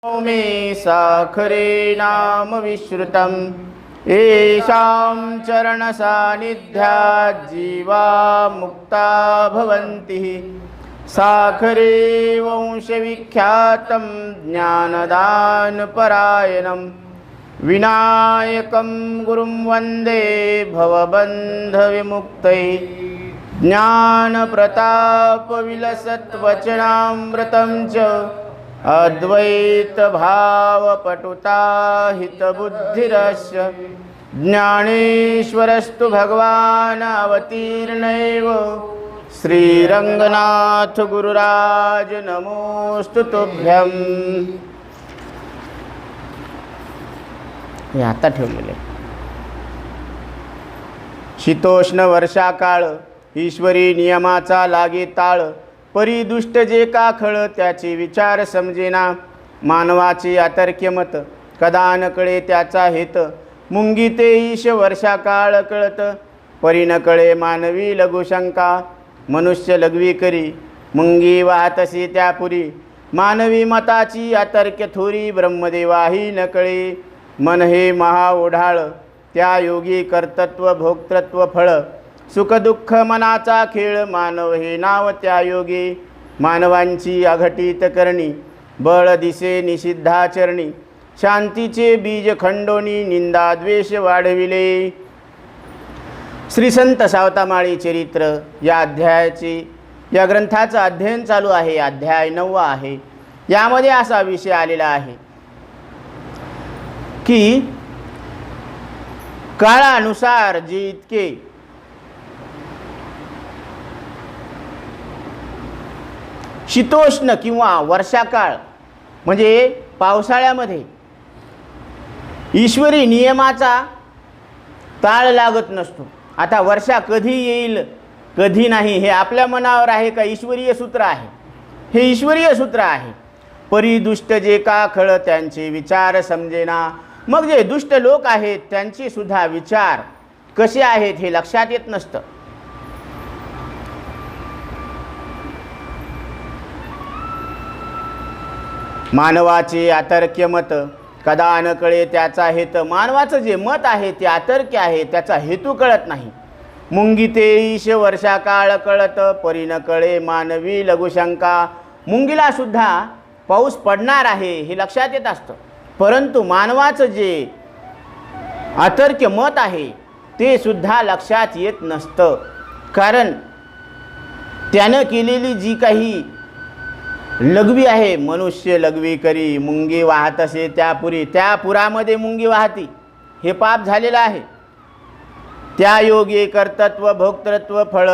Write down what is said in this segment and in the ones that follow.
मे साखरे नाम विश्रुतम् येषां चरणसान्निध्यात् जीवा मुक्ता भवन्ति। साखरे वंशविख्यातं ज्ञानदानपरायणं विनायकं गुरुं वन्दे भवबन्धविमुक्तये। ज्ञानप्रतापविलसत्वचनामृतं च अद्वैतभावपटुता हितबुद्धिरस्य ज्ञानेश्वरस्तु भगवान् अवतीर्णैव। श्रीरंगनाथ गुरुराज नमोस्तु तुभ्यं। हे आता ठेवलेले शीतोष्ण वर्षाकाळ ईश्वरी नियमाचा लागे ताळ। परी दुष्ट जे का खळ त्याचे विचार समजेना। मानवाचे अतर्क्य मत कदा न कळे त्याचा हेत। मुंगी ते ईश वर्षाकाळ कळत परी न कळे मानवी लघुशंका। मनुष्य लघवी करी मुंगी वाहतसे त्यापुरी। मानवी मताची अतर्क्य थोरी ब्रह्मदेवाही न कळे। मन हे महा ओढाळ त्या योगी कर्तृत्व भोक्तृत्व फळ। सुख दुःख मनाचा खेळ मानव हे नाव त्या योगी। मानवांची अघटित करणी बळ दिसे निषिद्धाचरणी। शांतीचे बीज खंडोनी निंदा द्वेष वाढविले। श्री संत सावतामाळी चरित्र या या ग्रंथाचं अध्ययन चालू आहे। अध्याय 9 आहे। यामध्ये असा विषय आलेला आहे की काळानुसार जे इतके शीतोष्ण किंवा वर्षाकाळ म्हणजे पावसाळ्यामध्ये ईश्वरी नियमाचा ताळ लागत नसतो। आता वर्षा कधी येईल कधी नाही हे आपल्या मनावर आहे का ईश्वरीय सूत्र आहे? हे ईश्वरीय सूत्र आहे। परी दुष्ट जे का खळ त्यांचे विचार समजेना। मग जे दुष्ट लोक आहेत त्यांचे सुद्धा विचार कसे आहेत हे लक्षात येत नसतं। मानवाचे अतर्क्य मत कदा न कळे त्याचा हेत। मानवाचं जे मत आहे ते अतर्क्य आहे, त्याचा हेतू कळत नाही। मुंगी ते ईश वर्षाकाळ कळत परी न कळे मानवी लघुशंका। मुंगीला सुद्धा पाऊस पडणार आहे हे लक्षात येत असतं, परंतु मानवाचं जे अतर्क्य मत आहे ते सुद्धा लक्षात येत नसतं। कारण त्यानं केलेली जी काही लघवी आहे, मनुष्य लघवी करी मुंगी वाहतसे त्यापुरी। त्या पुरामध्ये मुंगी वाहती हे पाप झालेलं आहे। त्या योगी कर्तृत्व भोक्तृत्व फळ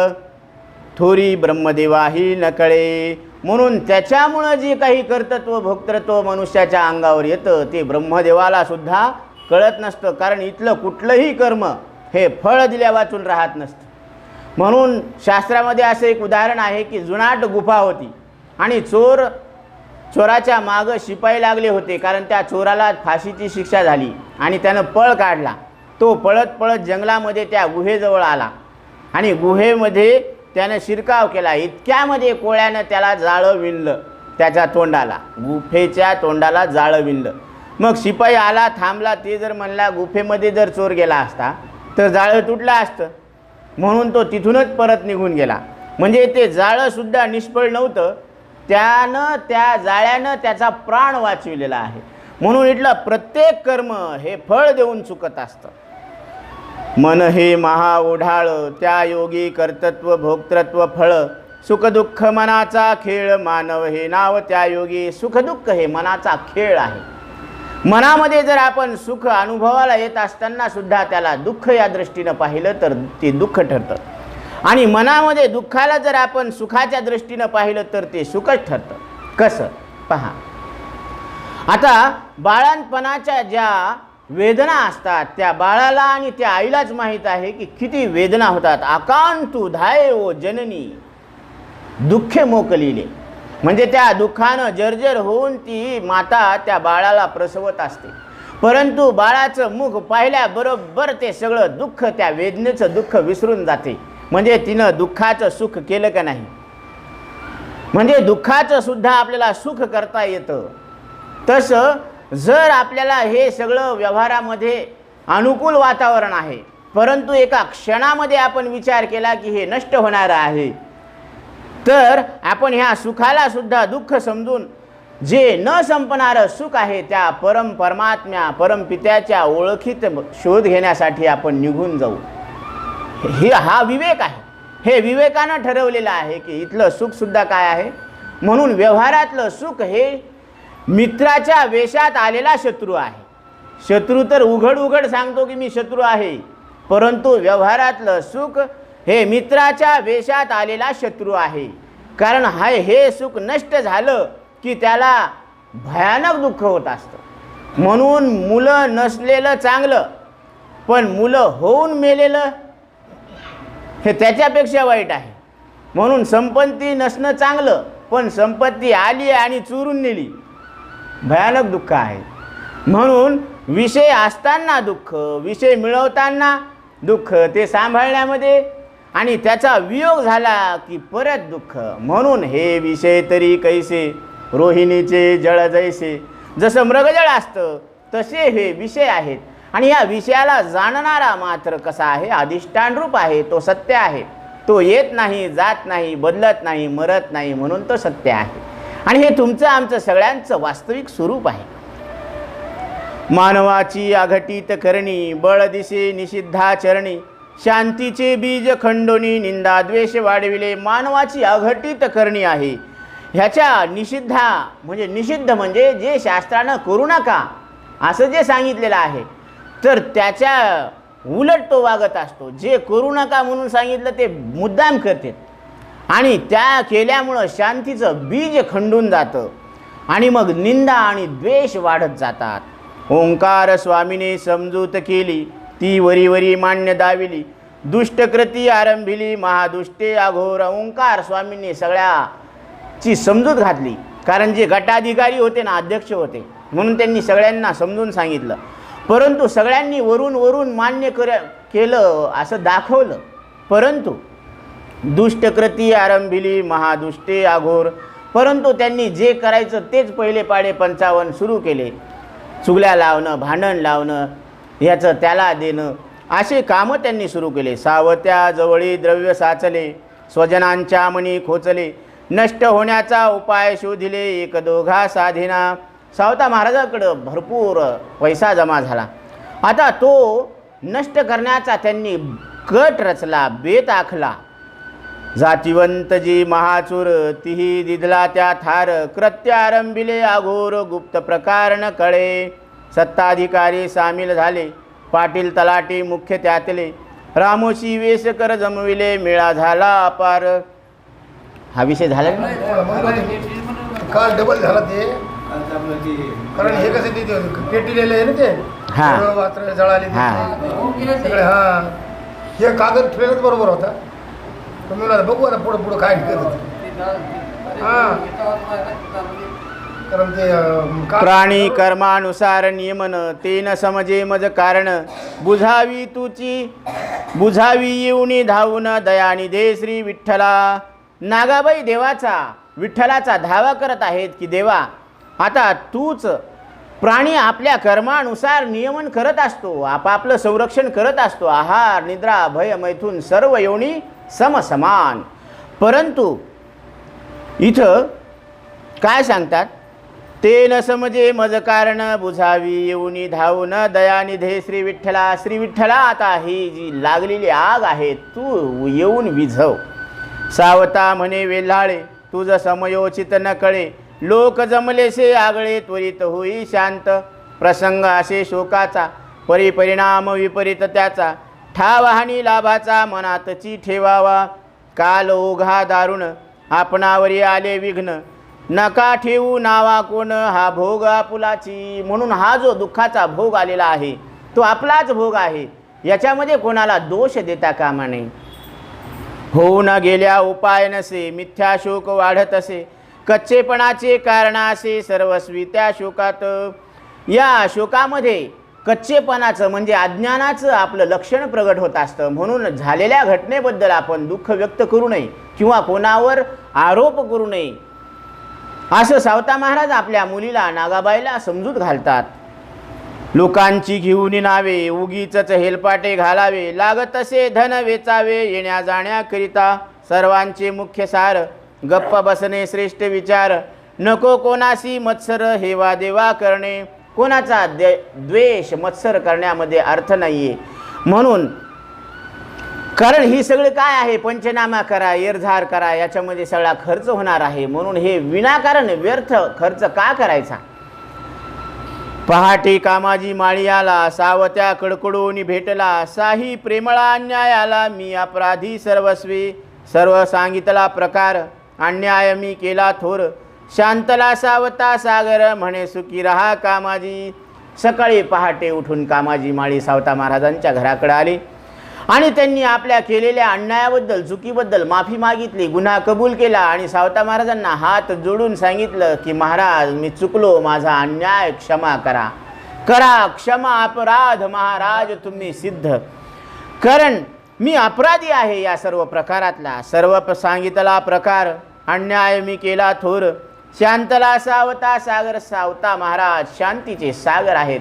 थोरी ब्रह्मदेवाही न कळे। म्हणून त्याच्यामुळं जे काही कर्तृत्व भोक्तृत्व मनुष्याच्या अंगावर येतं ते ब्रह्मदेवाला सुद्धा कळत नसतं। कारण इथलं कुठलंही कर्म हे फळ दिल्या वाचून राहत नसतं। म्हणून शास्त्रामध्ये असं एक उदाहरण आहे की जुनाट गुफा होती आणि चोराच्या मागं शिपाई लागले होते, कारण त्या चोराला फाशीची शिक्षा झाली आणि त्यानं पळ काढला। तो पळत पळत जंगलामध्ये त्या गुहेजवळ आला आणि गुहेमध्ये त्यानं शिरकाव केला। इतक्यामध्ये कोळ्यानं त्याला जाळं विणलं, त्याच्या तोंडाला, गुफेच्या तोंडाला जाळं विणलं। मग शिपाई आला थांबला। ते जर म्हणला गुफेमध्ये जर चोर गेला असता तर जाळं तुटलं असतं, म्हणून तो तिथूनच परत निघून गेला। म्हणजे ते जाळंसुद्धा निष्फळ नव्हतं, त्यानं त्या जाळ्यानं त्याचा प्राण वाचविलेला आहे। म्हणून इथलं प्रत्येक कर्म हे फळ देऊन चुकत असतं। मन हे महा ओढाळ त्या योगी कर्तृत्व भोक्तृत्व फळ। सुखदुःख मनाचा खेळ मानव हे नाव त्या योगी। सुखदुःख हे मनाचा खेळ आहे। मनामध्ये जर आपण सुख अनुभवाला येत असताना सुद्धा त्याला दुःख या दृष्टीनं पाहिलं तर ते दुःख ठरतं, आणि मनामध्ये दुःखाला जर आपण सुखाच्या दृष्टीनं पाहिलं तर ते सुखच ठरतं। कसं पहा, आता बाळांपणाच्या ज्या वेदना असतात त्या बाळाला आणि त्या आईलाच माहीत आहे की किती वेदना होतात। आकांतू धाये ओ जननी दुःखे मोकलिले। म्हणजे त्या दुःखानं जर्जर होऊन ती माता त्या बाळाला प्रसवत असते, परंतु बाळाचं मुख पाहिल्याबरोबर ते सगळं दुःख, त्या वेदनेचं दुःख विसरून जाते। म्हणजे तिनं दुःखाचं सुख केलं का नाही? म्हणजे दुःखाचं सुद्धा आपल्याला सुख करता येतं। तसं जर आपल्याला हे सगळं व्यवहारामध्ये अनुकूल वातावरण आहे, परंतु एका क्षणामध्ये आपण विचार केला की हे नष्ट होणार आहे, तर आपण ह्या सुखाला सुद्धा दुःख समजून जे न संपणारं सुख आहे त्या परमात्म्या परमपित्याच्या ओळखीत शोध घेण्यासाठी आपण निघून जाऊ. हा विवेक आहे. हे विवेकानं ठरवलेलं आहे की इथलं सुखसुद्धा काय आहे. म्हणून व्यवहारातलं सुख हे मित्राच्या वेशात आलेला शत्रू आहे. शत्रू तर उघड उघड सांगतो की मी शत्रू आहे, परंतु व्यवहारातलं सुख हे मित्राच्या वेशात आलेला शत्रू आहे. कारण हे सुख नष्ट झालं की त्याला भयानक दुःख होत असतं. म्हणून मुलं नसलेलं चांगलं, पण मुलं होऊन मेलेलं हे त्याच्यापेक्षा वाईट आहे. म्हणून संपत्ती नसणं चांगलं, पण संपत्ती आली आणि चोरून नेली, भयानक दुःख आहे. म्हणून विषय असताना दुःख, विषय मिळवताना दुःख, ते सांभाळण्यामध्ये, आणि त्याचा वियोग झाला की परत दुःख. म्हणून हे विषय तरी कैसे रोहिणीचे जळ जैसे, जसं मृगजळ असतं तसे हे विषय आहेत. आणि या विषयाला जाणणारा मात्र कसा आहे, अधिष्ठान रूप आहे, तो सत्य आहे. तो येत नाही, जात नाही, बदलत नाही, मरत नाही, म्हणून तो सत्य आहे. आणि हे तुमचं आमचं सगळ्यांचं वास्तविक स्वरूप आहे. मानवाची अघटित करणी, बळ दिसे निषिद्धाचरणी, शांतीचे बीज खंडोनी, निंदा द्वेष वाढविले. मानवाची अघटित करणी आहे. ह्याच्या निषिद्धा म्हणजे निषिद्ध म्हणजे जे शास्त्रानं करू नका असं जे सांगितलेलं आहे, तर त्याच्या उलट तो वागत असतो. जे करू नका म्हणून सांगितलं ते मुद्दाम करते, आणि त्या केल्यामुळं शांतीचं बीज खंडून जातं, आणि मग निंदा आणि द्वेष वाढत जातात. ओंकार स्वामीने समजूत केली, ती वरी वरी मान्य दाविली, दुष्टकृती आरंभिली, महादुष्टे अघोर. ओंकार स्वामींनी सगळ्याची समजूत घातली, कारण जे गटाधिकारी होते ना, अध्यक्ष होते, म्हणून त्यांनी सगळ्यांना समजून सांगितलं. परंतु सगळ्यांनी वरून वरून मान्य केलं असं दाखवलं, परंतु दुष्टकृती आरंभिली, महादुष्टे अघोर. परंतु त्यांनी जे करायचं तेच पहिले पाडे 55 सुरू केले. चुगल्या लावणं, भांडण लावणं, ह्याचं त्याला देणं, असे कामं त्यांनी सुरू केले. सावत्या जवळी द्रव्य साचले, स्वजनांच्या मनी खोचले, नष्ट होण्याचा उपाय शोधिले, एक दोघा साधेना. सावता महाराजाकडं भरपूर पैसा जमा झाला. आता तो नष्ट करण्याचा त्यांनी कट रचला, बेत आखला. जातिवंत जी महाचूर, तिही दिधला त्या थार, कृत्य आरंभिले अघोर, गुप्त प्रकारण कळे. सत्ताधिकारी सामील झाले, पाटील तलाटी मुख्य त्यातले, रामोशी वेशकर जमविले, मेळा झाला अपार. हा विषय झाला काल डबल झाला ते, कारण हे कसं ते पेटीलेलं आहे ना ते, वात्र जळाले सगळे. हा, हे कागद ठेवलंच बरोबर होता. तुम्ही बघू आता पुढं पुढं काय करत. हां, कारण ते प्राणी कर्मानुसार नियमन, ते न समजे मज कारण, बुझावी तुची बुझावी येऊनी धावून, दयानिधे श्री विठ्ठला. नागाबाई देवाचा विठ्ठलाचा धावा करत आहेत की देवा, आता तूच प्राणी आपल्या कर्मानुसार नियमन करत असतो, आपापलं संरक्षण करत असतो. आहार निद्रा भय मैथून सर्व योनी समसमान. परंतु इथं काय सांगतात, ते न समजे मज कारण, बुझावी येऊनी धावून, दयानिधे श्री विठ्ठला. श्री विठ्ठला, आता ही जी लागलेली आग आहे तू येऊन विझव. सावता म्हणे वेल्हाळे, तुझ समयोचित न कळे, लोक जमलेसे आगळे, त्वरित होई शांत. प्रसंग असे शोकाचा, परिणाम विपरीत त्याचा, ठाव हानी लाभाचा मनातची ठेवावा. काल ओघा दारुण, आपणावरी आले विघ्न, नका ठेवू नावा कोण, हा भोग आपुलाची. म्हणून हा जो दुःखाचा भोग आलेला आहे तो आपलाच भोग आहे, याच्यामध्ये कोणाला दोष देता कामा नये. होऊन गेल्या उपाय नसे, मिथ्या शोक वाढत असे, कच्चेपणाचे कारण असे सर्वस्वी त्या शोकात. या शोकामध्ये कच्चेपणाचं म्हणजे अज्ञानाचं आपलं लक्षण प्रगट होत असतं. म्हणून झालेल्या घटनेबद्दल आपण दुःख व्यक्त करू नये किंवा कोणावर आरोप करू नये. असं सावता महाराज आपल्या मुलीला नागाबाईला समजूत घालतात. लोकांची घेऊन नावे उगीचच हेलपाटे घालावे, लागत तसे धन वेचावे येण्या जाण्याकरिता. सर्वांचे मुख्य सार गप्प बसणे श्रेष्ठ विचार, नको कोणाशी मत्सर हेवा देवा करणे. कोणाचा द्वेष मत्सर करण्यामध्ये अर्थ नाहीये. म्हणून कारण ही सगळं काय आहे, पंचनामा करा येरझार करा, याच्यामध्ये सगळा खर्च होणार आहे. म्हणून हे विनाकारण व्यर्थ खर्च का करायचा. पहाटे कामाजी माळी आला, सावत्या कडकडून भेटला. साही प्रेमळा अन्यायाला, मी अपराधी सर्वस्वी. सर्व सांगितला प्रकार, अन्याय मी केला थोर. शांतला सावता सागर, म्हणे सुखी रहा कामाजी. सकाळी पहाटे उठून कामाजी माळी सावता महाराजांच्या घराकडे आली आणि त्यांनी आपल्या केलेल्या अन्यायाबद्दल चुकीबद्दल माफी मागितली, गुन्हा कबूल केला आणि सावता महाराजांना हात जोडून सांगितलं की महाराज मी चुकलो, माझा अन्याय क्षमा करा. करा क्षमा अपराध महाराज तुम्ही सिद्ध. कारण मी अपराधी आहे या सर्व प्रकारातला. सर्व सांगितला प्रकार, अन्याय मी केला थोर. शांतला सावता सागर, सावता महाराज शांतीचे सागर आहेत.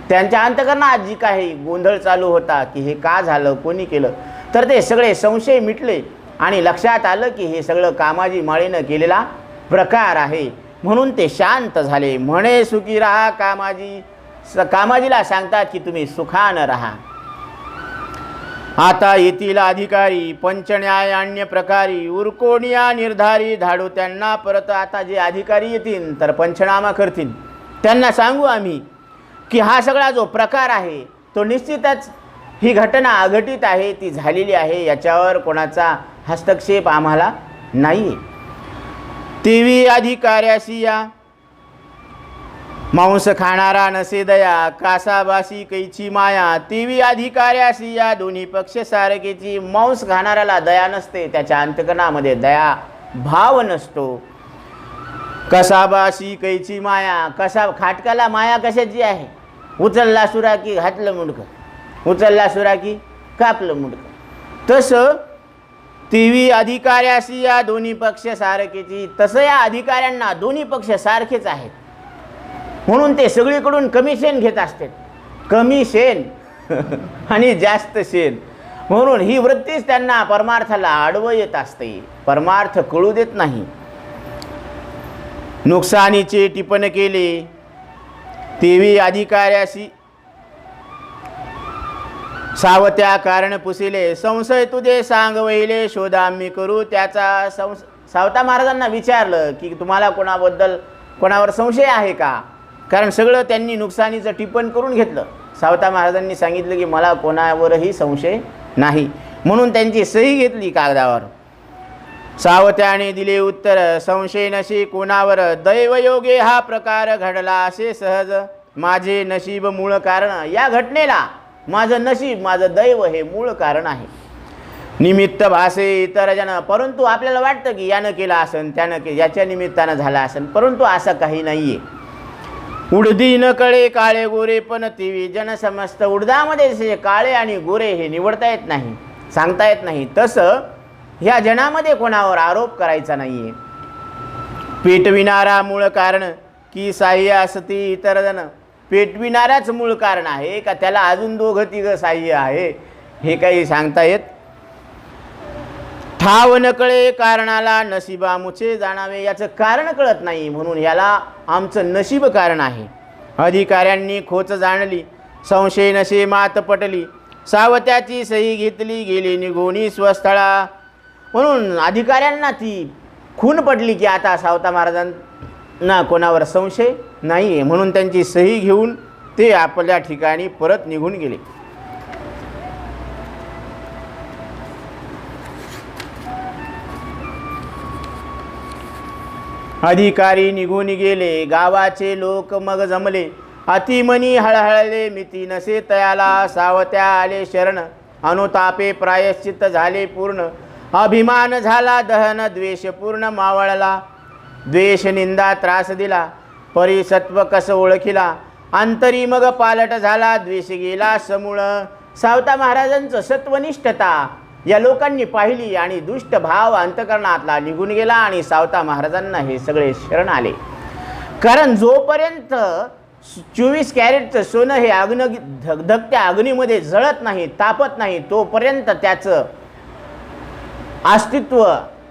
त्यांच्या अंतकरणात जी काही गोंधळ चालू होता की हे का झालं, कोणी केलं, तर ते सगळे संशय मिटले आणि लक्षात आलं की हे सगळं कामाजी माळीनं केलेला प्रकार आहे. म्हणून ते शांत झाले. म्हणे सुखी रहा कामाजी. कामाजीला सांगतात की तुम्ही सुखानं राहा. आता येथील अधिकारी पंचन्याय अन्य प्रकारी, उरकोणिया निर्धारी धाडू त्यांना परत. आता जे अधिकारी येतील तर पंचनामा करतील, त्यांना सांगू आम्ही की हा सगळा जो प्रकार आहे तो निश्चितच ही घटना अघटित आहे, ती झालेली आहे, याच्यावर कोणाचा हस्तक्षेप आम्हाला नाही. तेवी अधिकाऱ्याशी या, मांस खाणारा नसे दया, कासाबासी कैची माया. तेवी अधिकाऱ्याशी या, दोन्ही पक्ष सारखेची. मांस खाणाऱ्याला दया नसते, त्याच्या अंतकरणामध्ये दया भाव नसतो. कसाबाशी कैची माया, कसा खाटकाला माया कशाची आहे. उचलला सुरा की घातलं मुंडकं, उचलला सुरा की कापलं मुंडकं. तसं तेवी अधिकाऱ्याशी या, दोन्ही पक्ष सारखेची. तसं या अधिकाऱ्यांना दोन्ही पक्ष सारखेच आहेत, म्हणून ते सगळीकडून कमिशन घेत असतात. कमी शेण आणि जास्त शेण, म्हणून ही वृत्तीच त्यांना परमार्थाला आडवं येत असते, परमार्थ कळू देत नाही. नुकसानीचे टिपण केले तेवी अधिकाऱ्याशी, सावत्या कारण पुसिले. संशय तुझे सांग वहिले, शोध आम्ही करू त्याचा. सावता महाराजांना विचारलं की तुम्हाला कोणावर संशय आहे का. कारण सगळं त्यांनी नुकसानीचं टिपण करून घेतलं. सावता महाराजांनी सांगितलं की मला कोणावरही संशय नाही, म्हणून त्यांची सही घेतली कागदावर. सावत्याने दिले उत्तर, संशय नशी कोणावर. दैवयोगे हा प्रकार घडला असे सहज, माझे नशीब मूळ कारण. या घटनेला माझं नशीब, माझं दैव हे मूळ कारण आहे. निमित्त भासे इतर जन, परंतु आपल्याला वाटतं की यानं केलं असन, त्यानं याच्या निमित्तानं झालं असन, परंतु असं काही नाही आहे. उडदी न कळे काळे गोरे, पण तेवी जन समस्त. उडदामध्ये काळे आणि गोरे हे निवडता येत नाही, सांगता येत नाही. तसं ह्या जनामध्ये कोणावर आरोप करायचा नाही आहे. पेटविणारा मूळ कारण की साह्य असती इतर जन. पेटविणाराच मूळ कारण आहे का त्याला अजून दोघं तिघं साह्य आहे हे काही सांगता येत. ठाव न कळे कारणाला, नशिबा मुचे जाणावे. याचं कारण कळत नाही, म्हणून याला आमचं नशीब कारण आहे. अधिकाऱ्यांनी खोच जाणली, संशय नशे मात पटली. सावत्याची सही घेतली, गेली निघोनी स्वस्थळा. म्हणून अधिकाऱ्यांना ती खून पडली की आता सावता महाराजांना कोणावर संशय नाही आहे, म्हणून त्यांची सही घेऊन ते आपल्या ठिकाणी परत निघून गेले. अधिकारी निघून गेले, गावाचे लोक मग जमले. अतिमनी हळहळले, मिती नसे तयाला. सावत्या आले शरण, अनुतापे प्रायश्चित्त झाले पूर्ण. अभिमान झाला दहन, द्वेष पूर्ण मावळला. द्वेष निंदा त्रास दिला, परिसत्व कस ओळखिला. अंतरी मग पालट झाला, द्वेष गेला समूळ. सावता महाराजांचं सत्वनिष्ठता या लोकांनी पाहिली आणि दुष्ट भाव अंतकरणातला निघून गेला आणि सावता महाराजांना हे सगळे शरण आले. कारण जोपर्यंत 24 कॅरेटचं सोनं हे धगधगत्या अग्नीमध्ये जळत नाही, तापत नाही, तोपर्यंत त्याचं अस्तित्व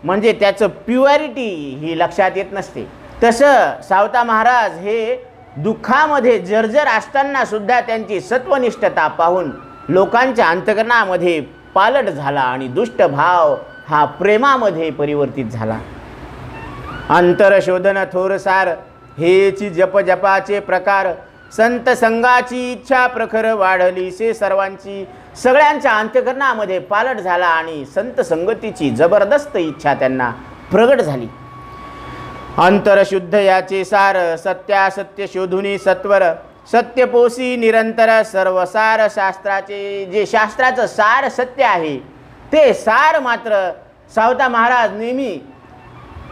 म्हणजे त्याचं प्युअरिटी ही लक्षात येत नसते. तसं सावता महाराज हे दुःखामध्ये जर्जर असताना सुद्धा त्यांची सत्वनिष्ठता पाहून लोकांच्या अंतकरणामध्ये पालट झाला आणि दुष्ट भाव हा प्रेमामध्ये परिवर्तित झाला. अंतरशोधन थोरसार हेची जपजपाचे प्रकार, संत संघाची इच्छा प्रखर वाढली से सर्वांची. सगळ्यांच्या अंतकरणामध्ये पालट झाला आणि संत संगतीची जबरदस्त इच्छा त्यांना प्रगट झाली. अंतरशुद्ध याचे सार, सत्यासत्य शोधुनी सत्वर, सत्यपोसी निरंतर सर्वसार. शास्त्राचे जे शास्त्राचं सार सत्य आहे ते सार मात्र सावता महाराज नेहमी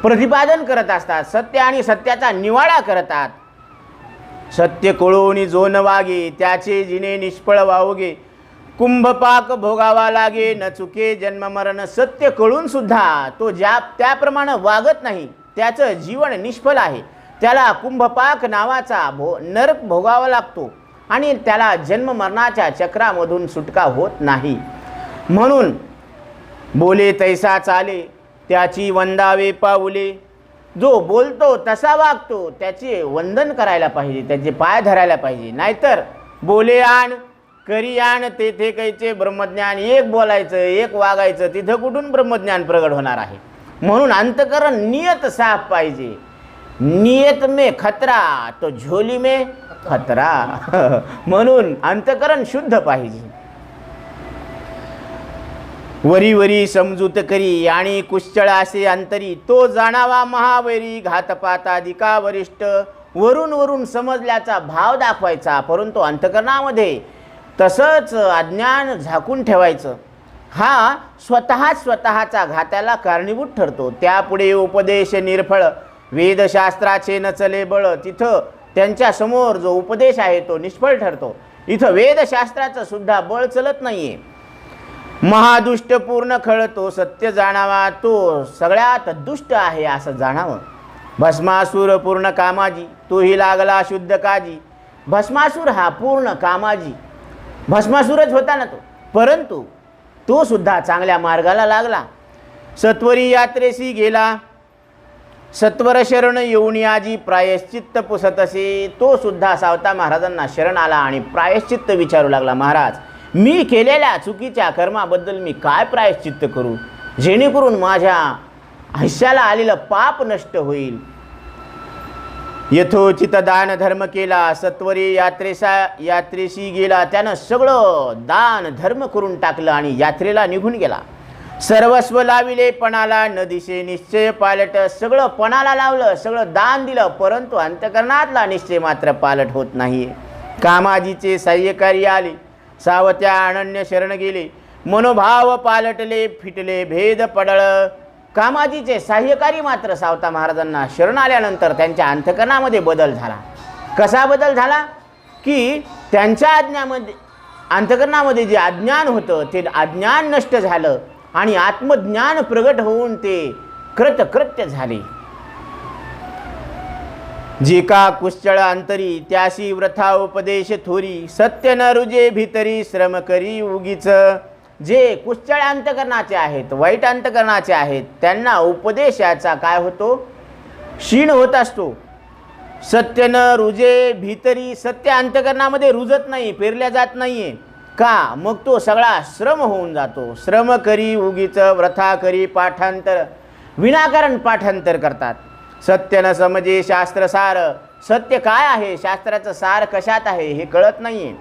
प्रतिपादन करत असतात. सत्य आणि सत्याचा निवाडा करतात. सत्य कळोनी जो न वागे त्याचे जिने निष्फळ वावगे, कुंभपाक भोगावा लागे न चुके जन्म मरण. सत्य कळून सुद्धा तो त्याप्रमाणे वागत नाही, त्याचं जीवन निष्फळ आहे. त्याला कुंभपाक नावाचा नरक भोगावा लागतो आणि त्याला जन्म मरणाच्या चक्रामधून सुटका होत नाही. म्हणून बोले तैसा चाले त्याची वंदावे पाऊले. जो बोलतो तसा वागतो त्याचे वंदन करायला पाहिजे, त्याचे पाय धरायला पाहिजे. नाहीतर बोले आण करी आण तेथे कैचे ब्रह्मज्ञान. एक बोलायचं एक वागायचं, तिथं कुठून ब्रह्मज्ञान प्रगट होणार आहे. म्हणून अंतकरण नियत साफ पाहिजे. नियत में खतरा तो झोली में खतरा. म्हणून अंतकरण शुद्ध पाहिजे. वरी वरी समजूत करी आणि कुशळ असे अंतरी, तो जाणावा महावैरी घातपाताधिका वरिष्ठ. वरून वरून समजल्याचा भाव दाखवायचा, परंतु अंतकरणामध्ये तसंच अज्ञान झाकून ठेवायचं. हा स्वतःचा घाताला कारणीभूत ठरतो. त्यापुढे उपदेश निर्फळ, वेदशास्त्राचे न चले बळ. तिथं त्यांच्यासमोर जो उपदेश आहे तो निष्फळ ठरतो. इथं वेदशास्त्राचं सुद्धा बळ चलत नाही आहे. महादुष्ट पूर्ण खळतो सत्य जाणावा, तो सगळ्यात दुष्ट आहे असं जाणावं. भस्मासूर पूर्ण कामाजी, तोही लागला शुद्ध काजी. भस्मासूर हा पूर्ण कामाजी, भस्मासूरच होता ना तो, परंतु तो सुद्धा चांगल्या मार्गाला लागला. सत्वरी यात्रेसी गेला, सत्वर शरण येऊन आजी प्रायश्चित्त पुसतसे. तो सुद्धा सावता महाराजांना शरण आला आणि प्रायश्चित्त विचारू लागला. महाराज, मी केलेल्या चुकीच्या कर्माबद्दल मी काय प्रायश्चित्त करू, जेणेकरून माझ्या आयुष्याला आलेलं पाप नष्ट होईल. यथोचित दान धर्म केला, सत्वरी यात्रेशी गेला. त्यानं सगळं दान धर्म करून टाकलं आणि यात्रेला निघून गेला. सर्वस्व लाविले पणाला, न दिशे निश्चय पालट. सगळं पणाला लावलं, सगळं दान दिलं, परंतु अंतकरणातला निश्चय मात्र पालट होत नाही. कामाजीचे सहाय्यकारी आले, सावत्या अनन्य शरण गेले. मनोभाव पालटले, फिटले भेद पडळ. कामाजीचे सहाय्यकारी मात्र सावता महाराजांना शरण आल्यानंतर त्यांच्या अंतकरणामध्ये बदल झाला. कसा बदल झाला की त्यांच्या अंतकरणामध्ये जे अज्ञान होतं ते अज्ञान नष्ट झालं आणि आत्मज्ञान प्रगट होऊन ते कृतकृत्य झाले. जे का कुशळ अंतरी त्याशी व्रथा उपदेश थोरी, सत्य न रुजे भीतरी श्रम करी उगीच. जे कुशळ अंतकरणाचे आहेत, वाईट अंतकरणाचे आहेत, त्यांना उपदेशाचा काय होतो, क्षीण होत असतो. सत्य न रुजे भीतरी, सत्य अंतकरणामध्ये रुजत नाही, पेरल्या जात नाहीये का, मग तो सगळा श्रम होऊन जातो. श्रम करी उगीच, व्रथा करी पाठांतर, विनाकारण पाठांतर करतात. सत्य न समजे शास्त्रसार, सत्य काय आहे, शास्त्राचं सार कशात आहे हे कळत नाहीये.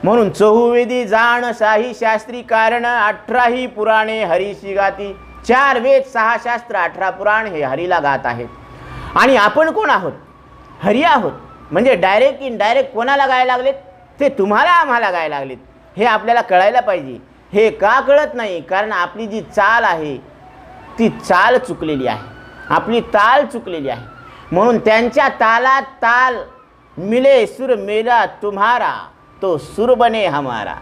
म्हणून चहुवेदी जाण साही शास्त्री कारण, 18 पुराणे हरीशी गाती. 4 वेद 6 शास्त्र 18 पुराण हे हरीला गात आहेत. आणि आपण कोण आहोत, हरी आहोत. म्हणजे डायरेक्ट इनडायरेक्ट कोणाला गायला लागलेत, ते तुम्हाला आम्हाला गायला लागलेत. हे आपल्याला कळायला पाहिजे. हे का कळत नाही, कारण आपली जी चाल आहे ती चाल चुकलेली आहे, आपली ताल चुकलेली आहे. म्हणून त्यांच्या तालात ताल मिले सुर मेला तुम्हारा, तो सुर बने हमारा.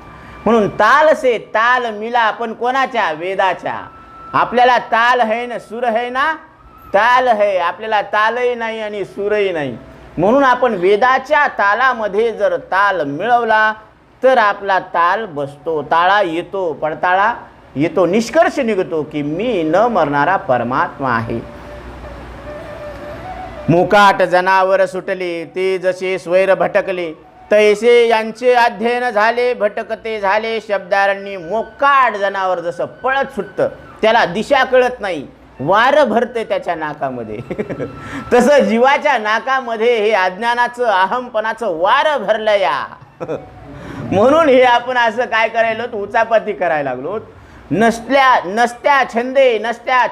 म्हणून ताल से ताल मिला, पण कोणाच्या? वेदाच्या. आपल्याला ताल है ना, सूर है ना, ताल है. आपल्याला तालही नाही आणि सूरही नाही. म्हणून आपण वेदाच्या तालामध्ये जर ताल मिळवला तर आपला ताल बसतो, ताळा येतो, पडताळा येतो, निष्कर्ष निघतो की मी न मरणारा परमात्मा आहे. मुकाट जनावर सुटले, ते जसे स्वैर भटकले, तैसे यांचे अध्ययन झाले, भटकते झाले शब्दारण्य. मोकाट जनावर जसं पळत सुटतं, त्याला दिशा कळत नाही, वारं भरते त्याच्या नाकामध्ये तसं जीवाच्या नाकामध्ये हे अज्ञानाचं, अहमपणाचं वारं भरलं या. म्हणून हे आपण असं काय करायलो, उचापती करायला लागलो. नसत्या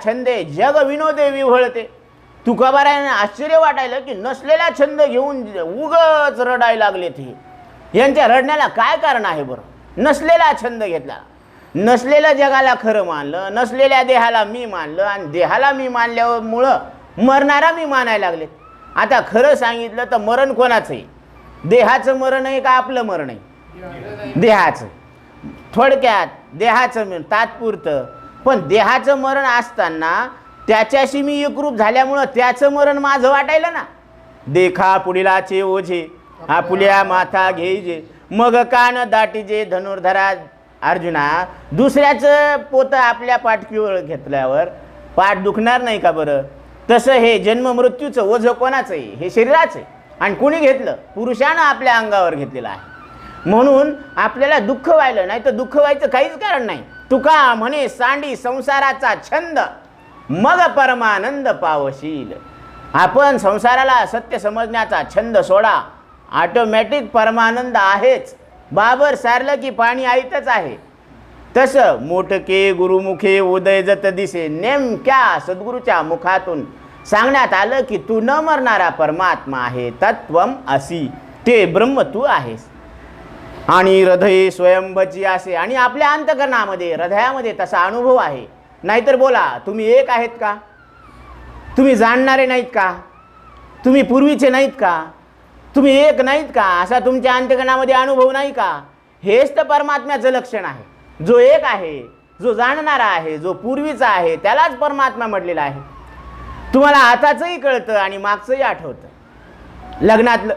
छंदे जग विनोदे विव्हळते. तुकोबारायांना आश्चर्य वाटायला की नसलेला छंद घेऊन उगच रडायला लागले ते. यांच्या रडण्याला काय कारण आहे बरं? नसलेला छंद घेतला, नसलेलं जगाला खरं मानलं, नसलेल्या देहाला मी मानलं, आणि देहाला मी मानल्यामुळं मरणारा मी मानायला लागले. आता खरं सांगितलं तर मरण कोणाचं आहे? देहाचं मरण आहे का आपलं मरण आहे? देहाचं. थोडक्यात देहाचं मरण तात्पुरतं, पण देहाचं मरण असताना त्याच्याशी मी एकरूप झाल्यामुळं त्याचं मरण माझं वाटायला ना. देखा पुढीलाचे ओझे, आपुल्या माथा घेईजे, मग कान दाटीजे धनुर्धरा. अर्जुना, दुसऱ्याचं पोतं आपल्या पाठकीवर घेतल्यावर पाठ दुखणार नाही का बरं? तसं हे जन्म मृत्यूचं ओझं कोणाचं आहे? हे शरीराचं आहे. आणि कोणी घेतलं? पुरुषानं आपल्या अंगावर घेतलेलं आहे. म्हणून आपल्याला दुःख व्हायलं नाही, तर दुःख व्हायचं काहीच कारण नाही. तुका म्हणे सांडी संसाराचा छंद, मग परमानंद पावशील. आपण संसाराला सत्य समजण्याचा छंद सोडा, ऑटोमॅटिक परमानंद आहेच. बाबर सारलं की पाणी आईतच आहे. तसं मोठके गुरुमुखे उदय जत दिसे. नेमक्या सद्गुरूच्या मुखातून सांगण्यात आलं की तू न मरणारा परमात्मा आहे. तत्वम असी, ते ब्रह्म तू आहेस. आणि हृदय स्वयंभची असे. आणि आपल्या अंतकरणामध्ये, हृदयामध्ये तसा अनुभव आहे. नाहीतर बोला, तुम्ही एक आहेत का? तुम्ही जाणणारे नाहीत का? तुम्ही पूर्वीचे नाहीत का? तुम्ही एक नाहीत का? असा तुमच्या अंतकरणामध्ये अनुभव नाही का? हेच तर परमात्म्याचं लक्षण आहे. जो एक आहे, जो जाणणारा आहे, जो पूर्वीचा आहे, त्यालाच परमात्मा म्हटलेला आहे. तुम्हाला आताचंही कळतं आणि मागचंही आठवतं. लग्नातलं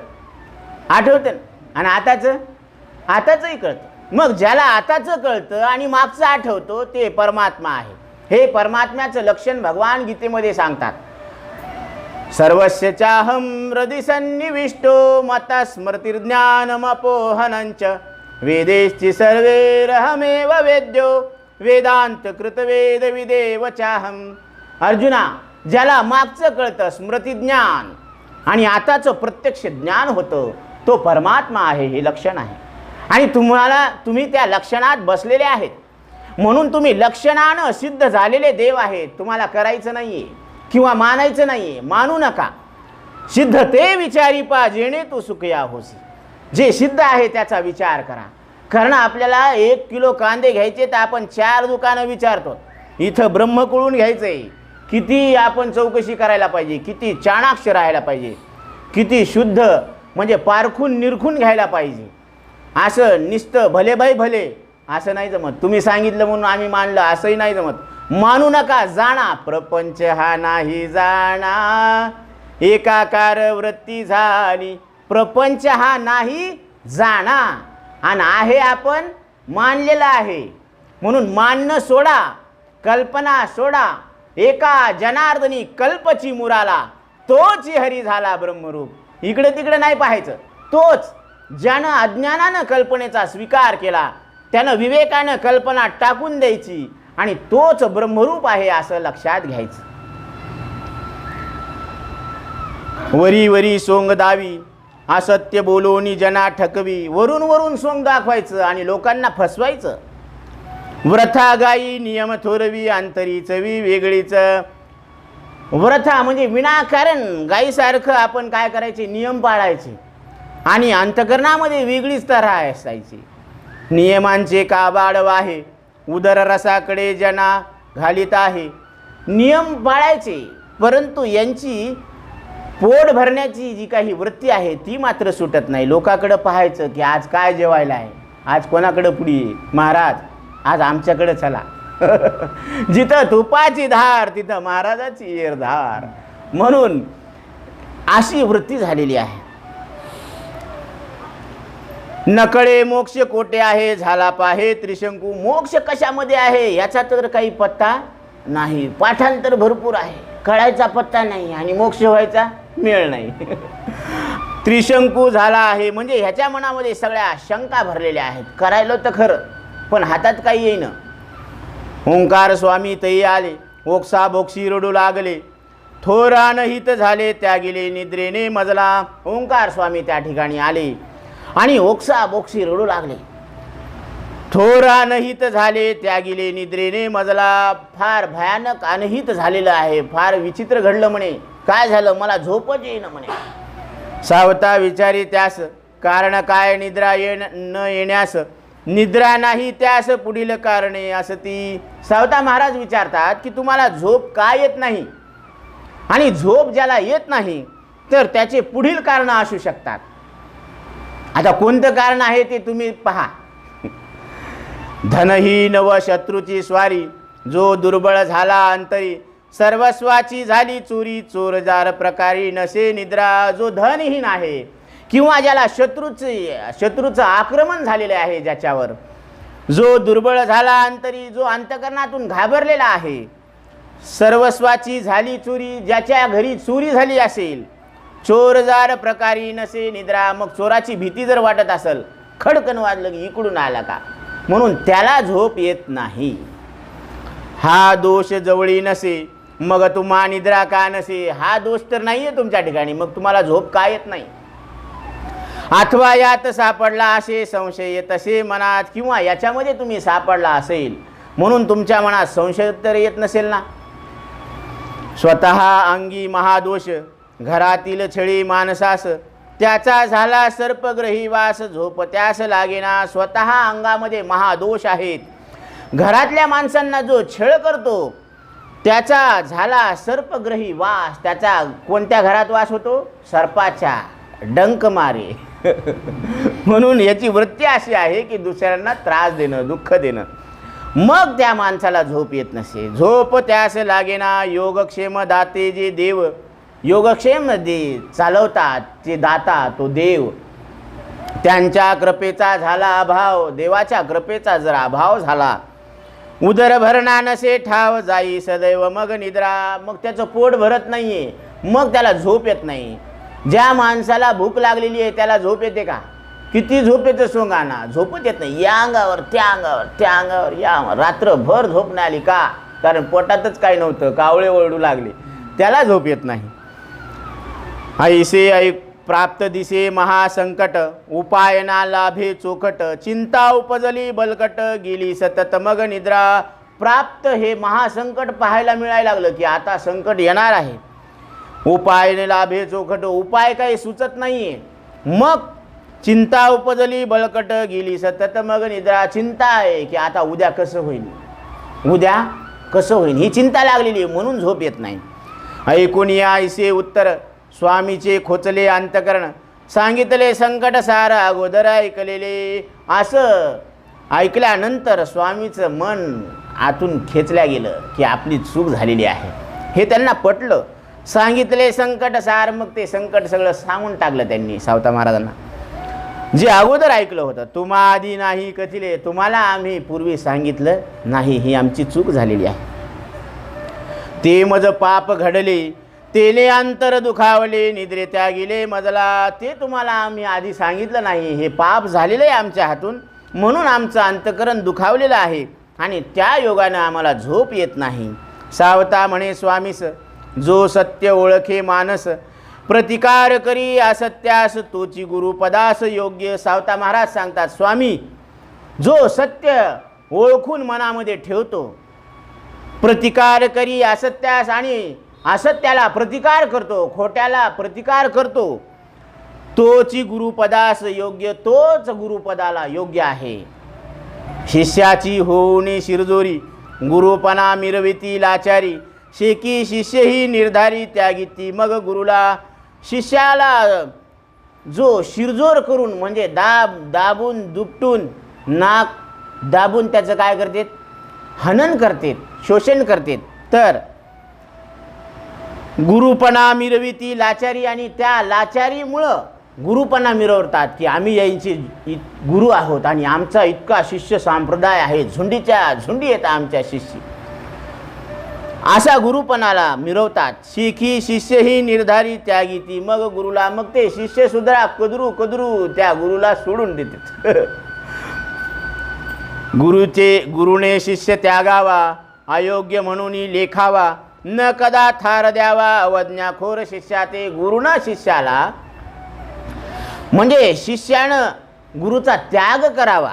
आठवतं आणि आताचंही कळतं. मग ज्याला आताचं कळतं आणि मागचं आठवतो ते परमात्मा आहे. हे परमात्म्याचं लक्षण भगवान गीतेमध्ये सांगतात. सर्वस्य चाहम हृदि सन्निविष्टो मता स्मृतिर्ज्ञानमपोहनंच वेदेश्चि सर्वैरहमेव वेद्यो वेदांत कृतवेद विदेव चाहम. अर्जुना, ज्याला मागचं कळतं स्मृतिज्ञान आणि आताचं प्रत्यक्ष ज्ञान होतं, तो परमात्मा आहे. हे लक्षण आहे. आणि तुम्ही त्या लक्षणात बसलेले आहेत. म्हणून तुम्ही लक्षणानं सिद्ध झालेले देव आहेत. तुम्हाला करायचं नाहीये किंवा मानायचं नाहीये. मानू नका. सिद्ध ते विचारी पा जेणे तू सुखया होसी. जे सिद्ध आहे त्याचा विचार करा. कारण आपल्याला 1 किलो कांदे घ्यायचे तर आपण 4 दुकानं विचारतो. इथं ब्रह्मकुळून घ्यायचंय, किती आपण चौकशी करायला पाहिजे, किती चाणाक्ष राहायला पाहिजे, किती शुद्ध म्हणजे पारखून निरखून घ्यायला पाहिजे. असं नुसतं भले बाई भले असं नाही जमत. तुम्ही सांगितलं म्हणून आम्ही मानलं असंही नाही जमत. मानू नका. जाणा प्रपंच हा नाही जाणा, एकाकार वृत्ती झाली. प्रपंच हा नाही जाणा, आणि आहे आपण मानलेला आहे. म्हणून मानणं सोडा, कल्पना सोडा. एका जनार्दनी कल्पची मुराला, तोच हरी झाला ब्रह्मरूप. इकडे तिकडे नाही पाहायचं. तोच ज्यानं अज्ञानानं कल्पनेचा स्वीकार केला, त्यानं विवेकानं कल्पना टाकून द्यायची आणि तोच ब्रह्मरूप आहे असं लक्षात घ्यायचं. वरी वरी सोंग दावी, असत्य बोलोनी जना ठकवी. वरून वरून सोंग दाखवायचं आणि लोकांना फसवायचं. व्रथा गाई नियम थोरवी, अंतरी चवी वेगळीच. व्रथा म्हणजे विनाकारण गाईसारखं आपण काय करायचे, नियम पाळायचे आणि अंतकरणामध्ये वेगळीच तऱ्हा असायची. नियमांचे काबाड वाहे, उदर रसाकडे जना घालीत आहे. नियम पाळायचे, परंतु यांची पोट भरण्याची जी काही वृत्ती आहे ती मात्र सुटत नाही. लोकांकडे पाहायचं की आज काय जेवायला आहे, आज कोणाकडे पुढी आहे? महाराज आज आमच्याकडे चला. जिथं तुपाची धार तिथं महाराजाची येरधार. म्हणून अशी वृत्ती झालेली आहे. नकळे मोक्ष कोठे आहे, झाला पाहे त्रिशंकू. मोक्ष कशामध्ये आहे याचा तर काही पत्ता नाही. पाठांतर भरपूर आहे, कळायचा पत्ता नाही आणि मोक्ष व्हायचा मेळ नाही. त्रिशंकू झाला आहे म्हणजे ह्याच्या मनामध्ये सगळ्या शंका भरलेल्या आहेत. करायला तर खरं पण हातात काही येईना. ओंकार स्वामी तई आले, ओक्सा बोक्षी रडू लागले. थोरानहित झाले त्या गेले निद्रेने मजला. ओंकार स्वामी त्या ठिकाणी आले आणि ओक्सा बोक्षी रडू लागले. थोर अनहित झाले त्या गेले निद्रेने मजला. फार भयानक अनहित झालेलं आहे, फार विचित्र घडलं म्हणे. काय झालं? मला झोपच येईना म्हणे. सावता विचारी त्यास कारण काय निद्रा न येण्यास. निद्रा नाही त्यास पुढील कारणे असती. सावता महाराज विचारतात की तुम्हाला झोप का येत नाही आणि झोप ज्याला येत नाही तर त्याचे पुढील कारण असू शकतात. आता कोणतं कारण आहे ते तुम्ही पहा. धनहीन व शत्रूची स्वारी, जो दुर्बळ झाला अंतरी. सर्वस्वाची झाली चोरी, चोरजार प्रकारी नसे निद्रा. जो धनहीन आहे किंवा ज्याला शत्रूचं आक्रमण झालेले आहे ज्याच्यावर, जो दुर्बळ झाला अंतरी, जो अंतकरणातून घाबरलेला आहे. सर्वस्वाची झाली चोरी, ज्याच्या घरी चोरी झाली असेल. चोरजार प्रकारी नसे निद्रा. मग चोराची भीती जर वाटत असेल, खडकन वाजलं की इकडून आला का, म्हणून त्याला झोप येत नाही. हा दोष जवळी नसे मग तुम्हा निद्रा का नसे. हा दोष तर नाही आहे तुमच्या ठिकाणी, मग तुम्हाला झोप का येत नाही. अथवा यात सापडला असे संशय तसे मनात. किंवा याच्यामध्ये तुम्ही सापडला असेल म्हणून तुमच्या मनात संशय तर येत नसेल ना. स्वतः अंगी महादोष, घरातील छळी माणसास. त्याचा झाला सर्पग्रही वास, झोप त्यास लागेना. स्वतः अंगामध्ये महादोष आहेत. घरातल्या माणसांना जो छळ करतो त्याचा झाला सर्पग्रही वास. त्याचा कोणत्या घरात वास होतो? सर्पाच्या. डंक मारे. म्हणून याची वृत्ती अशी आहे की दुसऱ्यांना त्रास देणं, दुःख देणं. मग त्या माणसाला झोप येत नसे. झोप त्यास लागेना. योगक्षेम दाते जे देव. योगक्षेम चालवतात जे दाता तो देव. त्यांच्या कृपेचा झाला अभाव. देवाच्या कृपेचा जर अभाव झाला. उदर भरणा नसे ठाव जाई सदैव मग निद्रा. मग त्याचं पोट भरत नाहीये, मग त्याला झोप येत नाही. ज्या माणसाला भूक लागलेली आहे त्याला झोप येते का? किती झोप येतं सोंगाना, झोपच येत नाही. या अंगावर त्या अंगावर त्या अंगावर या रात्रभर झोप नाही आली का? कारण पोटातच काही नव्हतं, कावळे ओरडू लागले, त्याला झोप येत नाही. ऐसे ऐक प्राप्त दिसे महासंकट, उपाय ना लाभे चोखट. चिंता उपजली बलकट, गेली सतत मग निद्रा. प्राप्त हे महासंकट पाहायला मिळायला लागलं की आता संकट येणार आहे. उपाय ने लाभे चोखट, उपाय काही सुचत नाहीये. मग चिंता उपजली बळकट, गेली सतत मग निद्रा. चिंता आहे की आता उद्या कसं होईल, उद्या कसं होईल, ही चिंता लागलेली आहे म्हणून झोप येत नाही. ऐकून या ऐसे उत्तर, स्वामीचे खोचले अंतकरण. सांगितले संकट सार अगोदर ऐकलेले. असं ऐकल्यानंतर स्वामीचं मन आतून खेचल्या गेलं की आपली चूक झालेली आहे हे त्यांना पटलं. सांगितले संकट सार, मग ते संकट सगळं सांगून टाकलं त्यांनी सावता महाराजांना. जे अगोदर ऐकलं होतं, तुम्हा आधी नाही कथिले, तुम्हाला आम्ही पूर्वी सांगितलं नाही, ही आमची चूक झालेली आहे. ते मज पाप घडले, तेले अंतर दुखावले, निद्रे त्या गेले मजला. ते तुम्हाला आम्ही आधी सांगितलं नाही, हे पाप झालेलं आहे आमच्या हातून, म्हणून आमचं अंतकरण दुखावलेलं आहे आणि त्या योगानं आम्हाला झोप येत नाही. सावता म्हणे स्वामीस, जो सत्य ओळखे मानस, प्रतिकार करी असत्यास, तोची गुरुपदास योग्य. सावता महाराज सांगतात, स्वामी जो सत्य ओळखून मनामध्ये ठेवतो, प्रतिकार करी असत्यास, आणि असत्याला प्रतिकार करतो, खोट्याला प्रतिकार करतो, तोची गुरुपदास योग्य, तोच गुरुपदाला योग्य आहे. शिष्याची होऊनी शिरजोरी, गुरुपणा मिरविती लाचारी. शेकी शिष्य ही निर्धारी, त्यागीती मग गुरुला. शिष्याला जो शिरजोर करून म्हणजे दाबून दुपटून नाक दाबून त्याचं काय करतात, हनन करतात, शोषण करतात. तर गुरुपणा मिरविती लाचारी, आणि त्या लाचारीमुळं गुरुपणा मिरवतात की आम्ही यांचे गुरु आहोत आणि आमचा इतका शिष्य संप्रदाय आहे, झुंडीच्या झुंडी येतात आमच्या शिष्य, अशा गुरुपणाला मिरवतात. शिखी शिष्यही निर्धारी त्यागीती, मग गुरुला, मग ते शिष्य सुद्धा कदरू त्या गुरुला सोडून देतात. गुरुने शिष्य त्यागावा, अयोग्य म्हणून लेखावा, न कदा थार द्यावा, अवज्ञाखोर शिष्या ते. गुरुनं शिष्याला म्हणजे शिष्यानं गुरुचा त्याग करावा,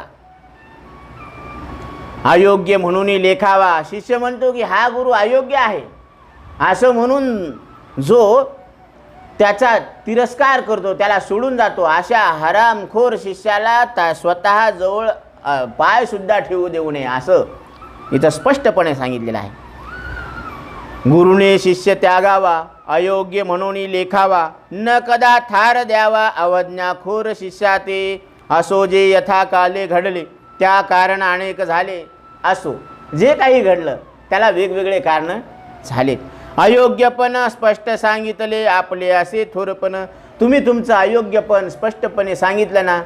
अयोग्य म्हणून लेखावा. शिष्य म्हणतो की हा गुरु अयोग्य आहे असं म्हणून जो त्याचा तिरस्कार करतो, त्याला सोडून जातो, अशा हरामखोर शिष्याला स्वतः जवळ पाय सुद्धा ठेवू देऊ नये, असं इथं स्पष्टपणे सांगितलेलं आहे. गुरुने शिष्य त्यागावा, अयोग्य म्हणून लेखावा, न कदा थार द्यावा, अवज्ञाखोर शिष्या ते. असो जे यथा काले घडले, त्या कारण अनेक झाले. असो जे काही घडलं त्याला वेगवेगळे कारण झाले. अयोग्यपण स्पष्ट सांगितले आपले असे थोरपण. तुम्ही तुमचं अयोग्यपण स्पष्टपणे सांगितलं ना,